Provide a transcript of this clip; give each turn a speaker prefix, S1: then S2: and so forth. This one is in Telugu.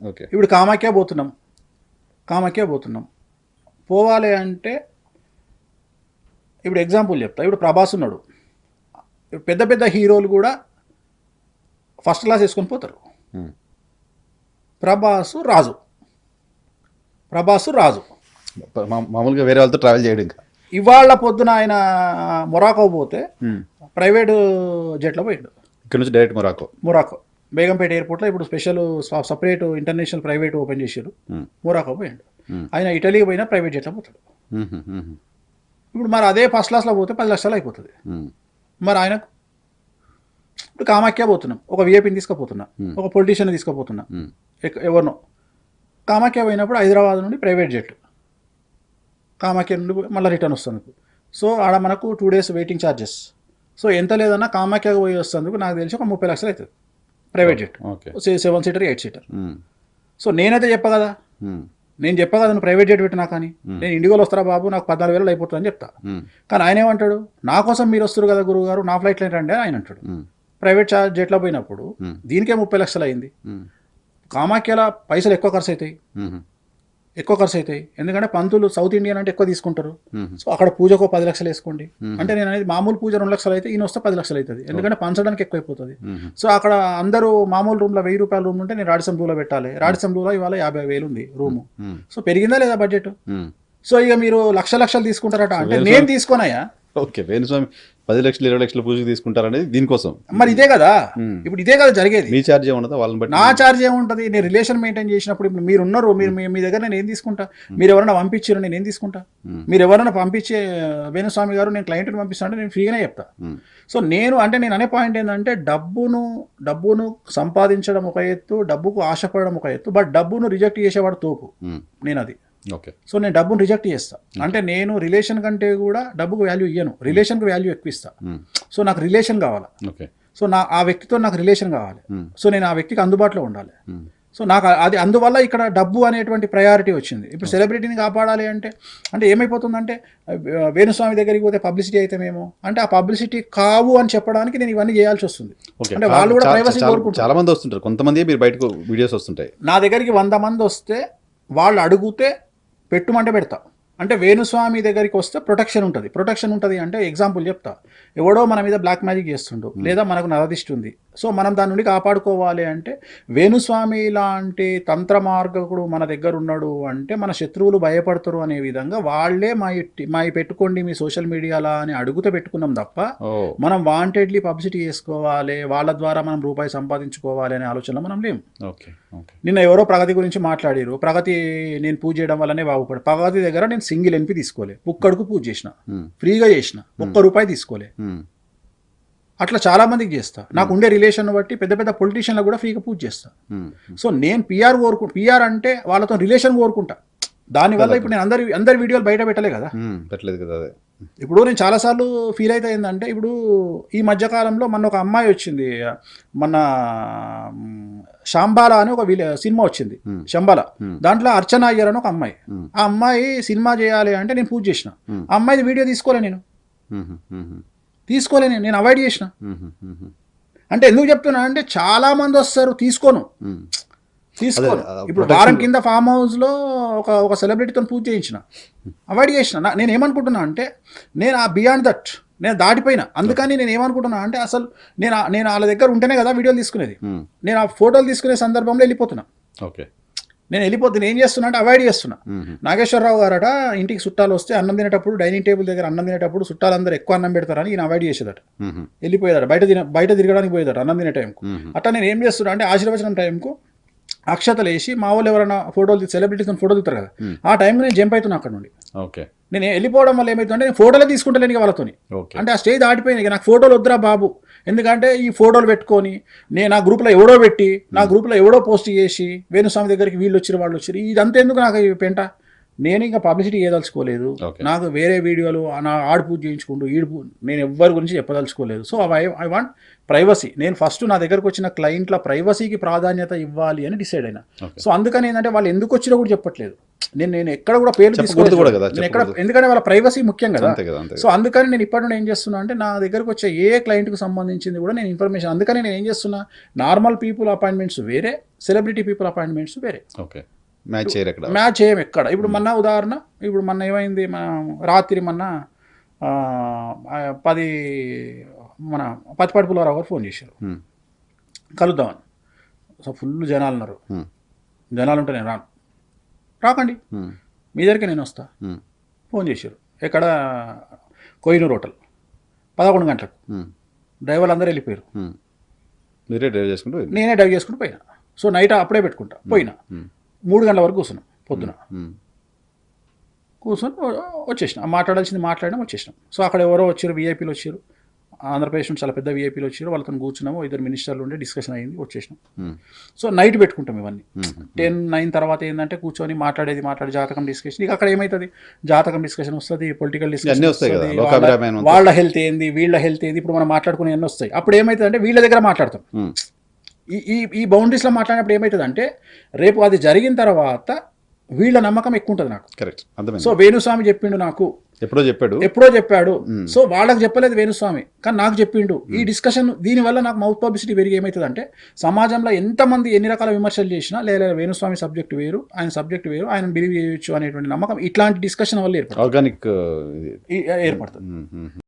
S1: ఓకే.
S2: ఇప్పుడు కామాఖ్య పోతున్నాం. పోవాలి అంటే ఇప్పుడు ఎగ్జాంపుల్ చెప్తా. ఇప్పుడు ప్రభాస్ ఉన్నాడు. పెద్ద పెద్ద హీరోలు కూడా ఫస్ట్ క్లాస్ వేసుకొని పోతారు. ప్రభాసు రాజు
S1: మామూలుగా వేరే వాళ్ళతో ట్రావెల్ చేయడం. ఇంకా
S2: ఇవాళ పొద్దున ఆయన మొరాకో పోతే ప్రైవేటు జెట్లో పోయాడు.
S1: ఇక్కడ నుంచి డైరెక్ట్
S2: మొరాకో బేగంపేట ఎయిర్పోర్ట్లో ఇప్పుడు special separate international private open చేశారు. మొరాకో పోయాడు. ఆయన ఇటలీకి పోయినా ప్రైవేట్ జెట్లో పోతాడు. ఇప్పుడు మరి అదే ఫస్ట్ క్లాస్లో పోతే 10 లక్షలు అయిపోతుంది. మరి ఆయనకు ఇప్పుడు కామాఖ్య పోతున్నాం, ఒక విఐపిని తీసుకుపోతున్నా, ఒక పొలిటీషియన్ తీసుకుపోతున్నా, ఎవరినో. కామాఖ్య పోయినప్పుడు హైదరాబాద్ నుండి ప్రైవేట్ జెట్, కామాఖ్య నుండి మళ్ళీ రిటర్న్ వస్తుంది. సో ఆడ మనకు 2 days వెయిటింగ్ ఛార్జెస్. సో ఎంత లేదన్నా కామాఖ్యకు పోయి వస్తుంది నాకు తెలిసి ఒక 30 లక్షలు అవుతుంది private jet, 7 seater 8 seater. So నేనైతే చెప్పా కదా, నువ్వు ప్రైవేట్ జెట్ పెట్టినా కానీ నేను ఇండిగోలో వస్తారా బాబు, నాకు 14,000 అయిపోతుందని చెప్తా. కానీ ఆయన ఏమంటాడు, నా కోసం మీరు వస్తారు కదా గురువు గారు, నా ఫ్లైట్లో రండి ఆయన అంటాడు. ప్రైవేట్ జెట్లో పోయినప్పుడు దీనికే 30 లక్షలు అయింది. కామాఖ్యల పైసలు ఎక్కువ ఖర్చు అవుతాయి. ఎందుకంటే పంతులు సౌత్ ఇండియన్ అంటే ఎక్కువ తీసుకుంటారు. సో అక్కడ పూజకు 10 లక్షలు వేసుకోండి అంటే, నేను అనేది మామూలు పూజ 2 లక్షలు అయితే ఈయన వస్తే 10 లక్షలు అవుతుంది. ఎందుకంటే పంచడానికి ఎక్కువైపోతుంది. సో అక్కడ అందరూ మామూలు రూమ్లో 1000 రూపాయల రూమ్ ఉంటే నేను రాడిసం బ్లూలో పెట్టాలి. రాడిసం బ్లూలో ఇవాళ 50,000 ఉంది రూము. సో పెరిగిందా లేదా బడ్జెట్? సో ఇక మీరు లక్షలు తీసుకుంటారట అంటే నేను తీసుకోనయ్యా.
S1: ఓకే, వేణుస్వామి 10 లక్షలు 20 లక్షల పూజకి తీసుకుంటారనేది దీనికోసం.
S2: మరి ఇదే కదా, ఇప్పుడు ఇదే కదా జరిగేది.
S1: మీ ఛార్జ్ ఏముంటుందో వాళ్ళని బట్టి
S2: నా ఛార్జ్ ఏముంటుంది. నేను రిలేషన్ మెయింటైన్ చేసినప్పుడు ఇప్పుడు మీరు ఉన్నారు, మీ దగ్గర నేను ఏం తీసుకుంటా? మీరు ఎవరైనా పంపించారు నేను ఏం తీసుకుంటా? మీరు ఎవరైనా పంపించే వేణుస్వామి గారు నేను క్లయింట్ని పంపిస్తాను నేను ఫ్రీగానే చెప్తా. సో నేను అనే పాయింట్ ఏంటంటే, డబ్బును సంపాదించడం ఒక ఎత్తు, డబ్బుకు ఆశపడడం ఒక ఎత్తు. బట్ డబ్బును రిజెక్ట్ చేసేవాడు తోపు. నేను అది.
S1: ఓకే. సో
S2: నేను డబ్బును రిజెక్ట్ చేస్తా. అంటే నేను రిలేషన్ కంటే కూడా డబ్బుకు వాల్యూ ఇయ్యను, రిలేషన్కి వాల్యూ ఎక్కువ ఇస్తా. సో నాకు రిలేషన్ కావాలి. సో ఆ వ్యక్తితో నాకు రిలేషన్ కావాలి. సో నేను ఆ వ్యక్తికి అందుబాటులో ఉండాలి. సో నాకు అది అందువల్ల ఇక్కడ డబ్బు అనేటువంటి ప్రయారిటీ వచ్చింది. ఇప్పుడు సెలబ్రిటీని కాపాడాలి అంటే ఏమైపోతుందంటే, వేణుస్వామి దగ్గరికి పోతే పబ్లిసిటీ అయితేమేమో అంటే, ఆ పబ్లిసిటీ కావు అని చెప్పడానికి నేను ఇవన్నీ చేయాల్సి వస్తుంది. అంటే వాళ్ళు కూడా ప్రైవసీ కోరుకుంటారు.
S1: చాలా మంది వస్తుంటారు, కొంతమంది మీరు బయటకు వీడియోస్ వస్తుంటాయి.
S2: నా దగ్గరికి 100 మంది వస్తే వాళ్ళు అడిగితే పెట్టుమంటే పెడతా. అంటే వేణుస్వామి దగ్గరికి వస్తే ప్రొటెక్షన్ ఉంటుంది అంటే ఎగ్జాంపుల్ చెప్తా. ఎవడో మన మీద బ్లాక్ మ్యాజిక్ చేస్తుండు, లేదా మనకు నరదిష్టి ఉంది. సో మనం దాని నుండి కాపాడుకోవాలి అంటే, వేణుస్వామి లాంటి తంత్ర మార్గకుడు మన దగ్గర ఉన్నాడు అంటే మన శత్రువులు భయపడతారు అనే విధంగా వాళ్ళే మా పెట్టుకోండి మీ సోషల్ మీడియాలా అని అడుగుతూ పెట్టుకున్నాం తప్ప, మనం వాంటెడ్లీ పబ్లిసిటీ చేసుకోవాలి, వాళ్ళ ద్వారా మనం రూపాయి సంపాదించుకోవాలి అనే ఆలోచనలో మనం లేము. నిన్న ఎవరో ప్రగతి గురించి మాట్లాడారు. ప్రగతి నేను పూజ చేయడం వల్లనే బాగుపడు. ప్రగతి దగ్గర నేను సింగిల్ ఎన్పి తీసుకోలే, పుక్కడుకు పూజ చేసిన, ఫ్రీగా చేసిన, ఒక్క రూపాయి తీసుకోలే. అట్లా చాలా మందికి చేస్తా. నాకు ఉండే రిలేషన్ బట్టి పెద్ద పెద్ద పొలిటీషియన్లకు కూడా ఫ్రీగా పూజ చేస్తా. సో నేను పిఆర్ అంటే వాళ్ళతో రిలేషన్ కోరుకుంటా. దానివల్ల ఇప్పుడు నేను అందరి వీడియోలు బయట పెట్టలేదు కదా. ఇప్పుడు నేను చాలాసార్లు ఫీల్ అయితే ఏంటంటే, ఇప్పుడు ఈ మధ్యకాలంలో మన ఒక అమ్మాయి వచ్చింది, మన శాంబాల అని ఒక సినిమా వచ్చింది, శంబాల. దాంట్లో అర్చన అయ్యర్ అని ఒక అమ్మాయి. ఆ అమ్మాయి సినిమా చేయాలి అంటే నేను పూజ చేసిన. ఆ అమ్మాయిది వీడియో తీసుకోలే, నేను అవాయిడ్ చేసిన. అంటే ఎందుకు చెప్తున్నా అంటే, చాలా మంది వస్తారు, తీసుకోను. ఇప్పుడు వారం కింద ఫామ్ హౌస్ లో ఒక సెలబ్రిటీతో పూజ చేయించిన, అవాయిడ్ చేసిన. నేను ఏమనుకుంటున్నా అంటే, నేను ఆ బియాండ్ దట్ నేను దాటిపోయినా. అందుకని నేను ఏమనుకుంటున్నా అంటే, అసలు నేను వాళ్ళ దగ్గర ఉంటేనే కదా వీడియోలు తీసుకునేది. నేను ఆ ఫోటోలు తీసుకునే సందర్భంలో వెళ్ళిపోతున్నా. నేను ఏం చేస్తున్నా అంటే అవాయిడ్ చేస్తున్నా. నాగేశ్వరరావు గారట ఇంటికి చుట్టాలు వస్తే అన్నం తినేటప్పుడు, డైనింగ్ టేబుల్ దగ్గర అన్నం తినేటప్పుడు చుట్టాలందరూ ఎక్కువ అన్నం పెడతారని ఈయన అవాయిడ్ చేసేదట. వెళ్ళిపోయేదట, బయట తిరగడానికి పోయేదట అన్నం తినే టైంకు. అట్లా నేను ఏం చేస్తున్నా అంటే, ఆశీర్వచనం టైంకు అక్షతలు వేసి మా వాళ్ళు ఎవరైనా సెలబ్రిటీస్ ఫోటోలు తీస్తారు కదా, ఆ టైంకి నేను జంప్ అవుతున్నా అక్కడ నుండి. నేను వెళ్ళిపోవడం వల్ల ఏమవుతుందంటే, నేను ఫోటోలే తీసుకుంటలేను వాళ్ళతోని. అంటే ఆ స్టేజ్ దాటిపోయింది. నాకు ఫోటోలు వద్దురా బాబు, ఎందుకంటే ఈ ఫోటోలు పెట్టుకొని నేను ఆ గ్రూప్లో ఎవడో పోస్ట్ చేసి వేణుస్వామి దగ్గరికి వీళ్ళు వచ్చారు వాళ్ళు వచ్చారు, ఇదంతా ఎందుకు నాకు పెంట. నేను ఇంకా పబ్లిసిటీ చేయదలుచుకోలేదు. నాకు వేరే వీడియోలు నా ఆడు పూజ చేయించుకుంటూ నేను ఎవ్వరి గురించి చెప్పదలుచుకోలేదు. So I want privacy. నేను ఫస్ట్ నా దగ్గరకు వచ్చిన క్లయింట్ల ప్రైవసీకి ప్రాధాన్యత ఇవ్వాలి అని డిసైడ్ అయినా. సో అందుకని ఏంటంటే, వాళ్ళు ఎందుకు వచ్చినా కూడా చెప్పట్లేదు. నేను ఎక్కడ కూడా పేర్లు
S1: చెప్పకూడదు
S2: తీసుకోలేదు
S1: కూడా కదా,
S2: నేను ఎక్కడ,
S1: చెప్పకూడదు.
S2: ఎందుకంటే వాళ్ళ ప్రైవసీ ముఖ్యం కదా.
S1: అంతే కదా, అంతే
S2: సో అందుకని నేను ఇప్పటి నుండి ఏం చేస్తున్నా అంటే నా దగ్గరకు వచ్చే ఏ క్లయింట్కి సంబంధించింది కూడా నేను ఇన్ఫర్మేషన్, అందుకని నేను ఏం చేస్తున్నా, నార్మల్ పీపుల్ అపాయింట్మెంట్స్ వేరే, సెలబ్రిటీ పీపుల్ అపాయింట్మెంట్స్ వేరే,
S1: ఓకే, మ్యాచ్ చేయరు ఎక్కడ.
S2: మ్యాచ్ చేయం ఎక్కడ. ఇప్పుడు మొన్న ఉదాహరణ, ఇప్పుడు మొన్న ఏమైంది, మన రాత్రి మొన్న 10 మన పత్తిపాటి పుల్లారావు గారు ఫోన్ చేశారు
S1: ఉమ్,
S2: కలుద్దామని. సో ఫుల్ జనాలు ఉన్నారు,
S1: ఉమ్,
S2: జనాలు ఉంటే నేను రాను, రాకండి
S1: ఉమ్,
S2: మీ దగ్గరికి నేను వస్తా.
S1: ఉమ్,
S2: ఫోన్ చేశారు, ఎక్కడ, కోహినూర్ హోటల్ 11 గంటలకు.
S1: ఉమ్,
S2: డ్రైవర్లు అందరూ వెళ్ళిపోయారు,
S1: ఉమ్. మీరే డ్రైవ్ చేసుకుంటూ వెళ్ళి.
S2: నేనే డ్రైవ్ చేసుకుంటూ పోయినా. సో నైట్ అప్పుడే పెట్టుకుంటా, పోయినా 3 గంటల వరకు కూర్చున్నాం పొద్దున, కూర్చొని వచ్చేసినాం, మాట్లాడాల్సింది మాట్లాడినాం, వచ్చేసినాం. సో అక్కడ ఎవరో వచ్చారు, వీఐపీలు వచ్చారు, ఆంధ్రప్రదేశ్ నుంచి చాలా పెద్ద వీఐపీలు వచ్చారు, వాళ్ళతో కూర్చున్నాము, 2 మినిస్టర్లు ఉండే డిస్కషన్ అయ్యింది, వచ్చేసినాం. సో నైట్ పెట్టుకుంటాం ఇవన్నీ. 10-9 తర్వాత ఏంటంటే కూర్చొని మాట్లాడి జాతకం డిస్కషన్. ఇక అక్కడ ఏమవుతుంది, జాతకం డిస్కషన్ వస్తుంది, పొలిటికల్ డిస్కషన్ వస్తుంది, వాళ్ళ హెల్త్ ఏంది, వీళ్ళ హెల్త్ ఏంది, ఇప్పుడు మనం మాట్లాడుకునే అన్నీ వస్తాయి. అప్పుడు ఏమవుతుంది అంటే వీళ్ళ దగ్గర మాట్లాడతాం. ఈ బౌండరీస్లో మాట్లాడినప్పుడు ఏమవుతుంది అంటే రేపు అది జరిగిన తర్వాత వీళ్ళ నమ్మకం ఎక్కువ ఉంటుంది నాకు.
S1: కరెక్ట్, అర్థమైంది.
S2: సో వేణుస్వామి చెప్పిండు నాకు, ఎప్పుడో చెప్పాడు. సో వాళ్ళకి చెప్పలేదు వేణుస్వామి, కానీ నాకు చెప్పిండు. ఈ డిస్కషన్ దీనివల్ల నాకు మౌత్ పబ్లిసిటీ పెరిగి ఏమవుతుంది అంటే సమాజంలో ఎంతమంది ఎన్ని రకాల విమర్శలు చేసినా లేదా వేణుస్వామి సబ్జెక్ట్ వేరు, ఆయన సబ్జెక్ట్ వేరు, ఆయన బిలీవ్ చేయొచ్చు అనేటువంటి నమ్మకం ఇట్లాంటి డిస్కషన్ వల్ల
S1: ఆర్గానిక్
S2: ఏర్పడుతుంది.